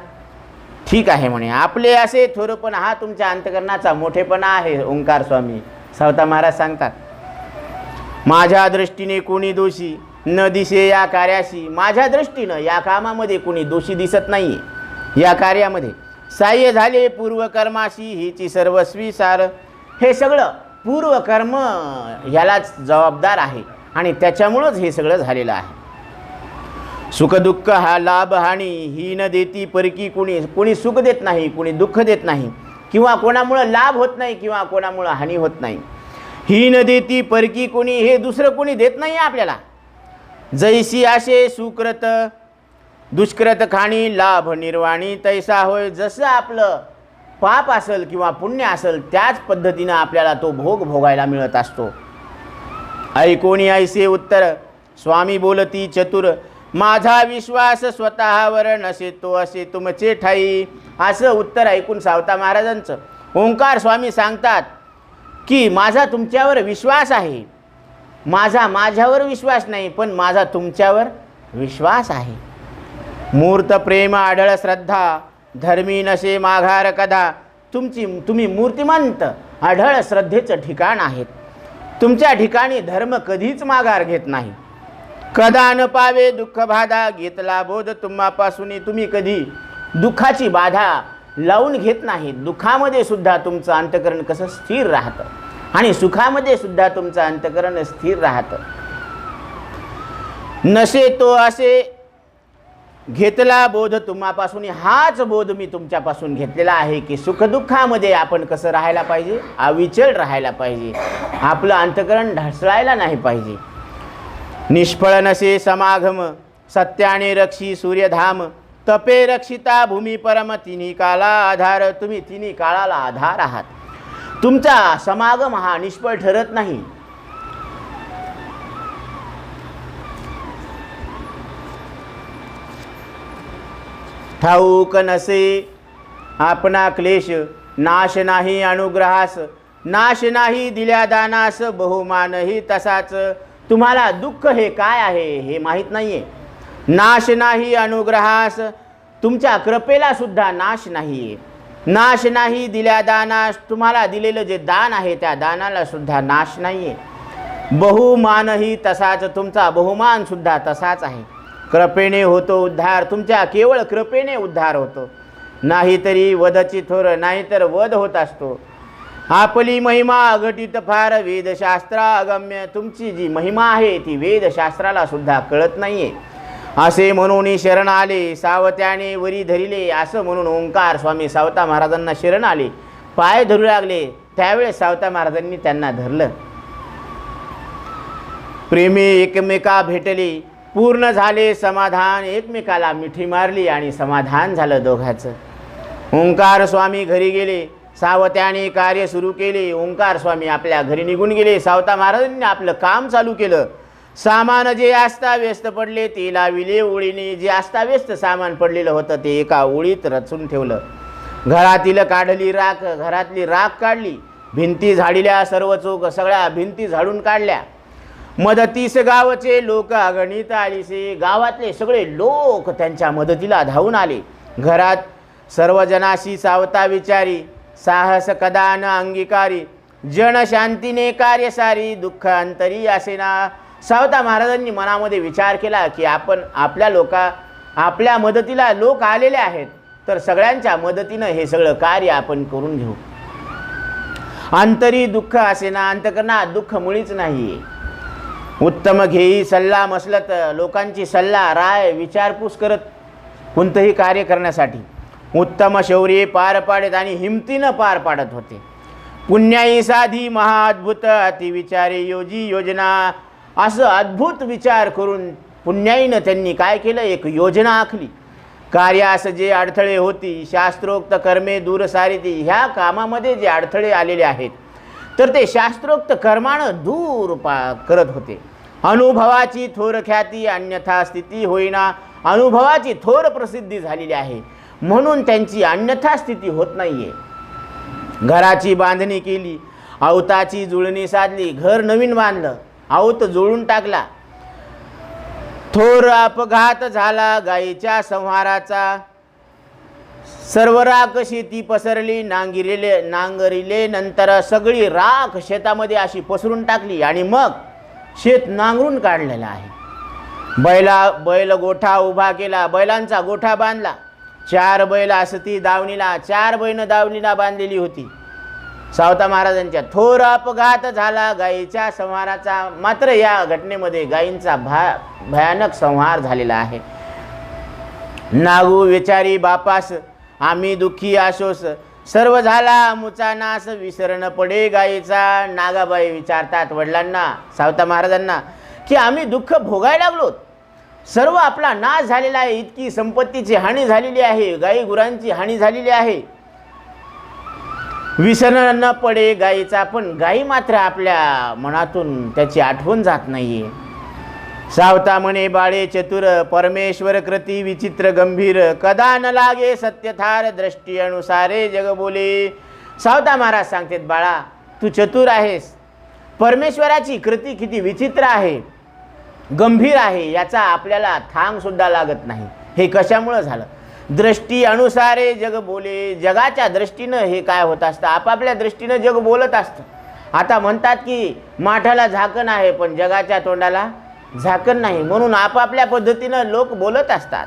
ठीक आहे म्हणे. आपले असे थोरपण हा तुमच्या अंतकरणाचा मोठेपणा आहे. ओंकार स्वामी सावता महाराज सांगतात, माझ्या दृष्टीने कोणी दोषी न दिसे या कार्याशी. माझ्या दृष्टीनं या कामामध्ये कोणी दोषी दिसत नाही. या कार्यामध्ये साह्य झाले पूर्वकर्माशी, हिची सर्वस्वी सार. हे सगळं पूर्वकर्म ह्यालाच जबाबदार आहे आणि त्याच्यामुळंच हे सगळं झालेलं आहे. सुखदुःख हा लाभ हानी, ही न देती परकी कोणी. कोणी सुख देत नाही, कोणी दुःख देत नाही, किंवा कोणामुळं लाभ होत नाही किंवा कोणामुळं हानी होत नाही. ही न देती परकी कोणी, हे दुसरं कोणी देत नाही आपल्याला. जैसी असे सुकृत दुष्कृत खाणी, लाभ निर्वाणी तैसा होय. जसं आपलं पाप असेल किंवा पुण्य असेल त्याच पद्धतीनं आपल्याला तो भोग भोगायला मिळत असतो. ऐकोणी ऐसे उत्तर स्वामी बोलती चतुर, माझा विश्वास स्वतःवर नसे तो असे तुमचे ठाई. असं उत्तर ऐकून सावता महाराजांचं ओंकार स्वामी सांगतात की माझा तुमच्यावर विश्वास आहे, माझ्यावर विश्वास नाही, पण माझा तुमच्यावर विश्वास आहे. मूर्त प्रेम आढळ श्रद्धा, धर्मी नसे माघार कदा. तुम्ही मूर्तिमंत आढळ श्रद्धेचं ठिकाण आहेत. तुमच्या ठिकाणी धर्म कधीच माघार घेत नाही. कदा न पावे दुःख बाधा, घेतला बोध तुम्हापासून. तुम्ही कधी दुःखाची बाधा लावून घेत नाही. दुःखामध्ये सुद्धा तुमचं अंतकरण कसं स्थिर राहतं आणि सुखामध्ये सुद्धा तुमचं अंतकरण स्थिर राहतं. नसे तो असे घेतला बोध तुम्हापासून. हाच बोध मी तुमच्यापासून घेतलेला आहे की सुखदुःखामध्ये आपण कसं राहायला पाहिजे, अविचल राहायला पाहिजे, आपलं अंतकरण ढासळायला नाही पाहिजे. निष्फळ नसे समागम, सत्याने रक्षी सूर्यधाम. तपे रक्षिता भूमी परम, तिन्ही काला आधार. तुम्ही तिन्ही काळाला आधार आहात. तुमचा समागम हा निष्फळ ठरत नाही. ठाऊक नसे आपणा क्लेश, नाश नाही अनुग्रहास. नाश नाही दिल्या दानास, बहुमानही तसाच. तुम्हाला दुःख हे काय आहे हे माहीत नाही आहे. नाश नाही अनुग्रहास, तुमच्या कृपेला सुद्धा नाश नाही आहे. नाश नाही दिल्या दानास, तुम्हाला दिलेलं जे दान आहे त्या दानाला सुद्धा नाश नाही आहे. बहुमानही तसाच, तुमचा बहुमान सुद्धा तसाच आहे. कृपेने होतो उद्धार, तुमच्या केवळ कृपेने उद्धार होतो. नाहीतरी वधची थोर, नाहीतर वध होत असतो. आपली महिमा अघटित फार, वेदशास्त्रा अगम्य. तुमची जी महिमा आहे ती वेदशास्त्राला सुद्धा कळत नाही आहे. असे म्हणून शरण आले, सावत्याने वरी धरिले. असं म्हणून ओंकार स्वामी सावता महाराजांना शरण आले, पाय धरू लागले. त्यावेळेस सावता महाराजांनी त्यांना धरलं. प्रेमे एकमेका भेटले, पूर्ण झाले समाधान. एकमेकाला मिठी मारली आणि समाधान झालं दोघांचं. ओंकार स्वामी घरी गेले, सावत्याने कार्य सुरू केले. ओंकार स्वामी आपल्या घरी निघून गेले. सावता महाराजांनी आपलं काम चालू केलं. सामान जे अस्ताव्यस्त पडले ते लाविले ओळीने. जे अस्ताव्यस्त सामान पडलेलं होतं ते एका ओळीत रचून ठेवलं. घरातील काढली राख, घरातली राख काढली. भिंती झाडिल्या सर्व चोख, सगळ्या भिंती झाडून काढल्या. मदतीस गावचे लोक अगणित आलीसे, गावातले सगळे लोक त्यांच्या मदतीला धावून आले. घरात सर्वजनाशी सावता विचारी, साहस कदा न अंगीकारी. जन शांतीने कार्य सारी, दुःख अंतरी असेना. सावता महाराजांनी मनामध्ये विचार केला की आपण आपल्या मदतीला लोक आलेले आहेत, तर सगळ्यांच्या मदतीनं हे सगळं कार्य आपण करून घेऊ. अंतरी दुःख असेना, अंतकरणात दुःख मुळीच नाही. उत्तम घेई सल्ला मसलत, लोकांची सल्ला राय विचारपूस करत कोणतंही कार्य करण्यासाठी उत्तम शौर्य पार पाडत आणि हिमतीनं पार पाडत होते. पुण्याई साधी महाअद्भुत अतिविचारे योजी योजना. असं अद्भुत विचार करून पुण्याईनं त्यांनी काय केलं, एक योजना आखली. कार्यास जे अडथळे होती, शास्त्रोक्त कर्मे दूर सारिती. ह्या कामामध्ये जे अडथळे आलेले आहेत तर ते शास्त्रोक्त कर्मानं दूर करत होते. अनुभवाची थोर ख्याती अन्यथा स्थिती होईना. अनुभवाची थोर प्रसिद्धी झालेली आहे म्हणून त्यांची अन्यथा स्थिती होत नाहीये. घराची बांधणी केली, आवताची जुळणी साधली. घर नवीन बांधलं, आवत जुळून टाकला. थोर अपघात झाला गायीच्या संहाराचा. सर्व राख शेती पसरली, नांगरिले नंतर सगळी राख शेतामध्ये अशी पसरून टाकली आणि मग शेत नांगरून काढलेलं आहे. बैल गोठा उभा केला, बैलांचा गोठा बांधला. 4 बैल असती दावणीला, 4 बैल दावणीला बांधलेली होती. सावता महाराजांच्या थोर अपघात झाला गायीच्या संहाराचा. मात्र या घटनेमध्ये गायींचा भयानक संहार झालेला आहे. नागू विचारी बापास, आम्ही दुःखी आशोस. सर्व झाला मुचा नाश, विसरण पडे गायीचा. नागाबाई विचारतात वडिलांना, सावता महाराजांना, की आम्ही दुःख भोगायला लागलो. सर्व आपला नाश झालेला आहे, इतकी संपत्तीची हानी झालेली आहे, गाई गुरांची हानी झालेली आहे. विसरण न पडे गायीचा. पण गाई मात्र आपल्या मनातून त्याची आठवण जात नाहीये. सावता म्हणे बाळे चतुर, परमेश्वर कृती विचित्र गंभीर. कदा न लागे सत्यथार, दृष्टी अनुसारे जग बोले. सावता महाराज सांगतात, बाळा तू चतुर आहेस, परमेश्वराची कृती किती विचित्र आहे, गंभीर आहे, याचा आपल्याला थांग सुद्धा लागत नाही. हे कशामुळं झालं? दृष्टी अनुसारे जग बोले. जगाच्या दृष्टीनं हे काय होत असतं, आपापल्या दृष्टीनं जग बोलत असतं. आता म्हणतात की माठाला झाकण आहे पण जगाच्या तोंडाला झाकण नाही, म्हणून आपापल्या पद्धतीनं लोक बोलत असतात.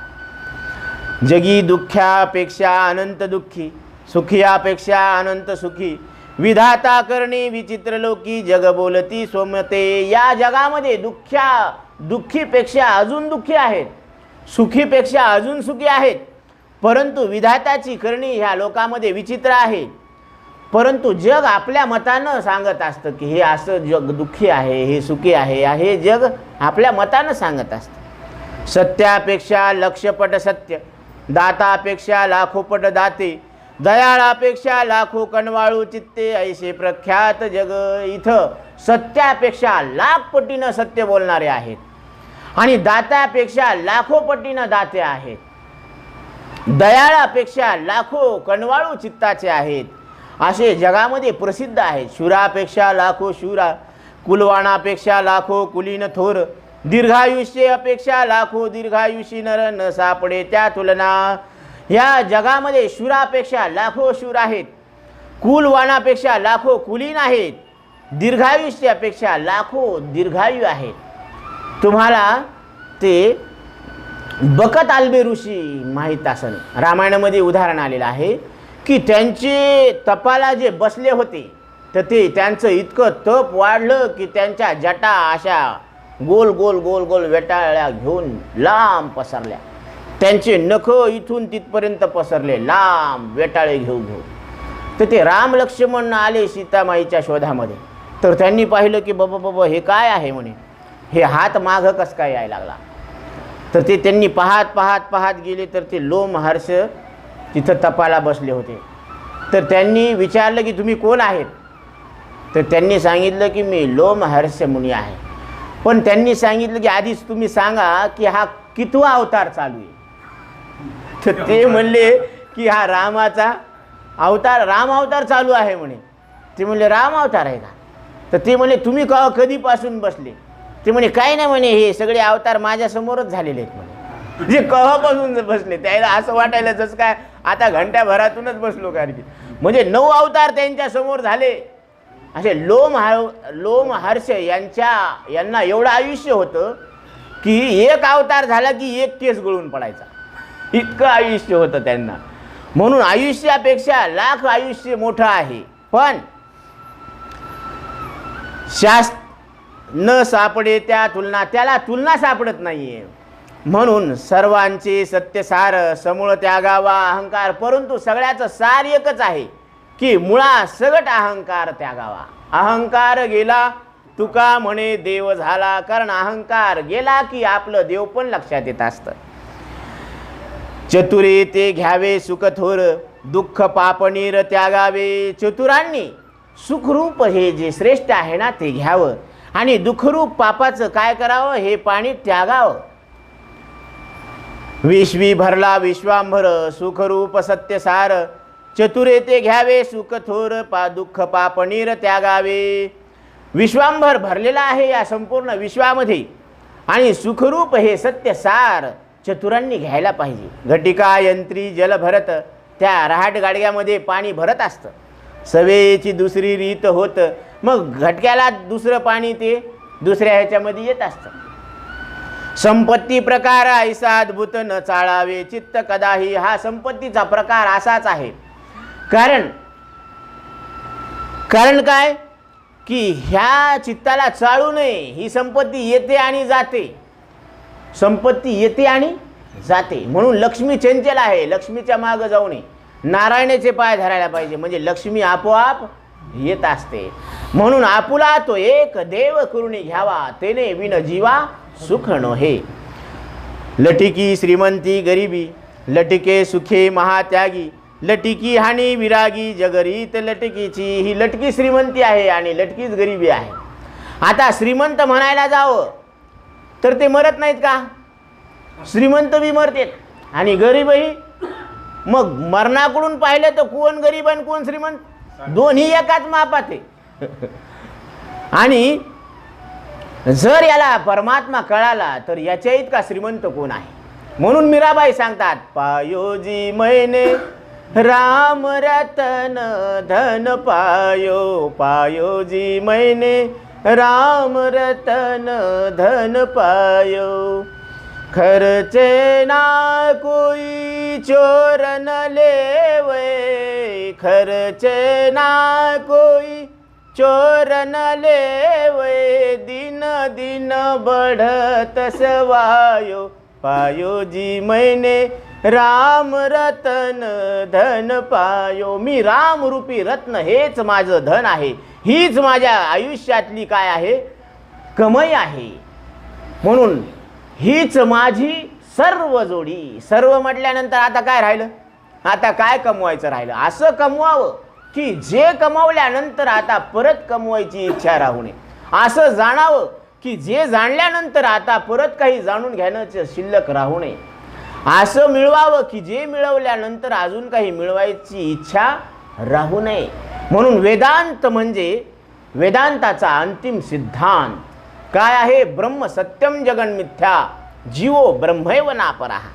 जगी दुःख्यापेक्षा अनंत दुःखी, सुखियापेक्षा अनंत सुखी. विधाता करणे विचित्र लोकी, जग बोलती सोमते. या जगामध्ये दुःखीपेक्षा अजून दुःखी आहेत, सुखीपेक्षा अजून सुखी आहेत. परंतु विधाताची करणी ह्या लोकांमध्ये विचित्र आहे. परंतु जग आपल्या मतानं सांगत असतं की हे असं जग दुःखी आहे, हे सुखी आहे, हे जग आपल्या मतानं सांगत असतं. सत्यापेक्षा लक्षपट सत्य, दातापेक्षा लाखोपट दाते. दयाळापेक्षा लाखो कणवाळू चित्ते, ऐसे प्रख्यात जग. इथं सत्यापेक्षा लाख पटीनं सत्य बोलणारे आहेत आणि दात्यापेक्षा लाखो पटीनं दाते आहेत. दयाळापेक्षा लाखो कणवाळू चित्ताचे आहेत, असे जगामध्ये प्रसिद्ध आहेत. शूरापेक्षा लाखो शूरा, कुलवाणापेक्षा लाखो कुलीन थोर. दीर्घायुष्य अपेक्षा लाखो दीर्घायुषी नर, न सापडे त्या तुलना. या जगामध्ये शूरापेक्षा लाखो शूर आहेत, कुलवाणापेक्षा लाखो कुलीन आहेत, दीर्घायुष्यापेक्षा लाखो दीर्घायू आहेत. तुम्हाला ते बकत आल्बे ऋषी माहीत असेल, रामायणामध्ये उदाहरण आलेलं आहे की त्यांचे तपाला जे बसले होते तर ते त्यांचं इतकं तप वाढलं की त्यांच्या जटा अशा गोल गोल गोल गोल वेटाळ्या घेऊन लांब पसरल्या. त्यांचे नख इथून तिथपर्यंत पसरले, लांब वेटाळे घेऊ घेऊ. तर ते राम लक्ष्मण आले सीतामाईच्या शोधामध्ये. तर त्यांनी पाहिलं की बाबा हे काय आहे म्हणे, हे हात मागं कसं काय यायला लागला. तर ते त्यांनी पाहत पाहत पाहत गेले तर ते लोमहर्ष तिथं तपाला बसले होते. तर त्यांनी विचारलं की तुम्ही कोण आहेत? तर त्यांनी सांगितलं की मी लोमहर्ष मुनी आहे. पण त्यांनी सांगितलं की आधीच तुम्ही सांगा की हा कितवा अवतार चालू आहे. तर ते म्हणले की हा रामाचा अवतार राम अवतार चालू आहे म्हणे. ते म्हणले राम अवतार आहे का? तर ते म्हणे तुम्ही कधीपासून बसले? ते म्हणे काय नाही म्हणे, हे सगळे अवतार माझ्यासमोरच झालेले आहेत म्हणे. जे कवापासून बसले त्याला असं वाटायला जसं काय आता घंट्याभरातूनच बसलो कारण की म्हणजे 9 अवतार त्यांच्या समोर झाले. असे लोमहर्ष यांना एवढं आयुष्य होतं की एक अवतार झाला की एक केस गळून पडायचा, इतकं आयुष्य होतं त्यांना. म्हणून आयुष्यापेक्षा लाख आयुष्य मोठं आहे. पण न सापडे त्याला तुलना सापडत नाहीये. म्हणून सर्वांचे सत्यसार समूळ त्यागावा अहंकार. परंतु सगळ्याचं सार एकच आहे की मुळा सगट अहंकार त्यागावा. अहंकार गेला तुका म्हणे देव झाला. कारण अहंकार गेला की आपलं देव पण लक्षात येत असतं. चतुरे ते घ्यावे सुखथोर दुःख पापनीर त्यागावे. चतुरांनी सुखरूप हे जे श्रेष्ठ आहे ना ते घ्यावं आणि दुःखरूप पापाचं काय करावं, हे पाणी त्यागावं. विश्वी भरला विश्वांभर सुखरूप सत्यसार. चतुरे ते घ्यावे सुखथोर दुःख पापनीर त्यागावे. विश्वांभर भरलेला आहे या संपूर्ण विश्वामध्ये आणि सुखरूप हे सत्यसार चतुरांनी घ्यायला पाहिजे. घटिका यंत्री जल भरत. त्या रहाट गाडग्यामध्ये पाणी भरत असतं. सवेची दुसरी रीत होतं. मग घटक्याला दुसरं पाणी ते दुसऱ्या ह्याच्यामध्ये येत असतं. संपत्ती प्रकार ऐसा अद्भुत न चाळावे चित्त कदाही. हा संपत्तीचा प्रकार असाच आहे. कारण काय की ह्या चित्ताला चाळू नये. ही संपत्ती येते आणि जाते. संपत्ती येते आणि जाते. म्हणून लक्ष्मी चंचल आहे. लक्ष्मीच्या मागं जाऊ नये. नारायणाचे पाय धरायला पाहिजे म्हणजे लक्ष्मी आपोआप येत असते. म्हणून आपुला तो एक देव करुणी घ्यावा तेने विन जीवा सुख नोहे. लटिकी श्रीमंती गरिबी लटिके सुखे महात्यागी. लटिकी हानी विरागी जगरीत लटकीची. ही लटकी श्रीमंती आहे आणि लटकीच गरिबी आहे. आता श्रीमंत म्हणायला जावं तर ते मरत नाहीत का? श्रीमंत बी मरतेत आणि गरीबही. मग मरणाकडून पाहिलं तर कोण गरीब आणि कोण श्रीमंत? दोन्ही एकाच मापात आहे. आणि जर याला परमात्मा कळाला तर याच्या इतका श्रीमंत कोण आहे? म्हणून मीराबाई सांगतात पायोजी मैने राम रतन धन पायो. पायोजी मैने राम रतन धन पायो. खर्चे ना कोई चोर न लेवे. खर्चे ना कोई चोर न लेवे. दिन दिन बढ़त सवायो. पायोजी मैंने राम रतन धन पायो. मी राम रूपी रत्न हेच माझं धन आहे. हीच माझ्या आयुष्यातली काय आहे? कमाई आहे. म्हणून हीच माझी सर्व जोडी. सर्व म्हटल्यानंतर आता काय राहिलं? आता काय कमवायचं राहिलं? असं कमवावं की जे कमवल्यानंतर आता परत कमवायची इच्छा राहू नये. असं जाणावं की जे जाणल्यानंतर आता परत काही जाणून घेण्याचं शिल्लक राहू नये. असं मिळवावं की जे मिळवल्यानंतर अजून काही मिळवायची इच्छा राहू नये. म्हणून वेदांत म्हणजे वेदांताचा अंतिम सिद्धांत काय आहे? ब्रह्म सत्यम जगन मिथ्या जीवो ब्रह्मैव नापराः.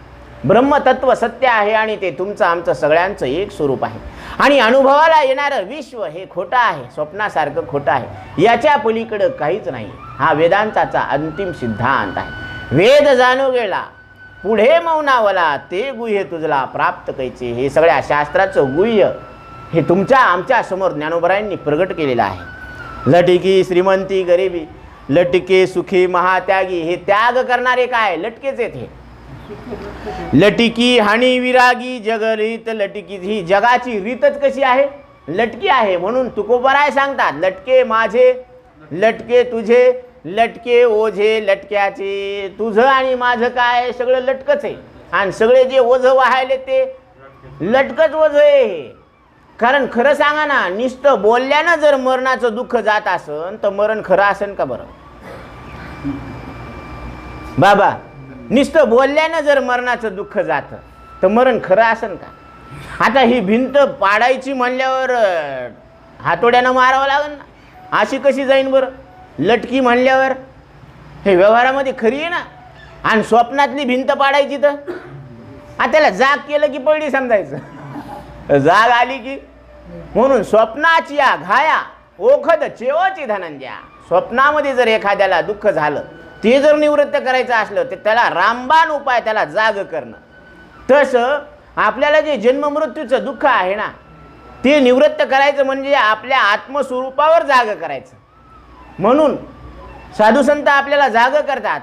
ब्रह्मतत्व सत्य आहे आणि ते तुमचं आमचं सगळ्यांचं एक स्वरूप आहे. आणि अनुभवाला येणारं विश्व हे खोटं आहे, स्वप्नासारखं खोटं आहे. याच्या पलीकडं काहीच नाही. हा वेदांताचा अंतिम सिद्धांत आहे. वेद जाणू गेला पुढे मौनावला ते गुह्य तुझला प्राप्त कैचे. हे सगळ्या शास्त्राचं गुह्य हे तुमच्या आमच्या समोर ज्ञानोबरायांनी प्रगट केलेलं आहे. लटिकी श्रीमंती गरिबी लटके सुखी महात्यागी. हे त्याग करणारे काय? लटकेच आहेत हे. लटिकी हानी विरागी जगरीत लटकी. ही जगाची रीतच कशी आहे? लटकी आहे. म्हणून तुकोबराय सांगतात लटके माझे लटके तुझे लटके ओझे लटक्याचे. तुझं आणि माझं काय? सगळं लटकच आहे. आणि सगळे जे ओझं वाहायले ते लटकच ओझं आहे. कारण खरं सांगा ना, नुसतं बोलल्यानं जर मरणाचं दुःख जात असन तर मरण खरं असेल का बरं बाबा? नुसतं बोलल्यानं जर मरणाचं दुःख जातं तर मरण खरं असेल का? आता ही भिंत पाडायची म्हणल्यावर हातोड्यानं मारावं लागेल ना, अशी कशी जाईन बरं? लटकी म्हणल्यावर हे व्यवहारामध्ये खरी आहे ना. आणि स्वप्नातली भिंत पाडायची तर त्याला जाग केलं की पडली समजायचं, जाग आली की. म्हणून स्वप्नाची या घाया ओखद चेवची धनंजया. स्वप्नामध्ये जर एखाद्याला दुःख झालं, ते जर निवृत्त करायचं असलं तर त्याला रामबाण उपाय, त्याला जाग करणं. तसं आपल्याला जे जन्ममृत्यूचं दुःख आहे ना, ते निवृत्त करायचं म्हणजे आपल्या आत्मस्वरूपावर जाग करायचं. म्हणून साधुसंत आपल्याला जाग करतात.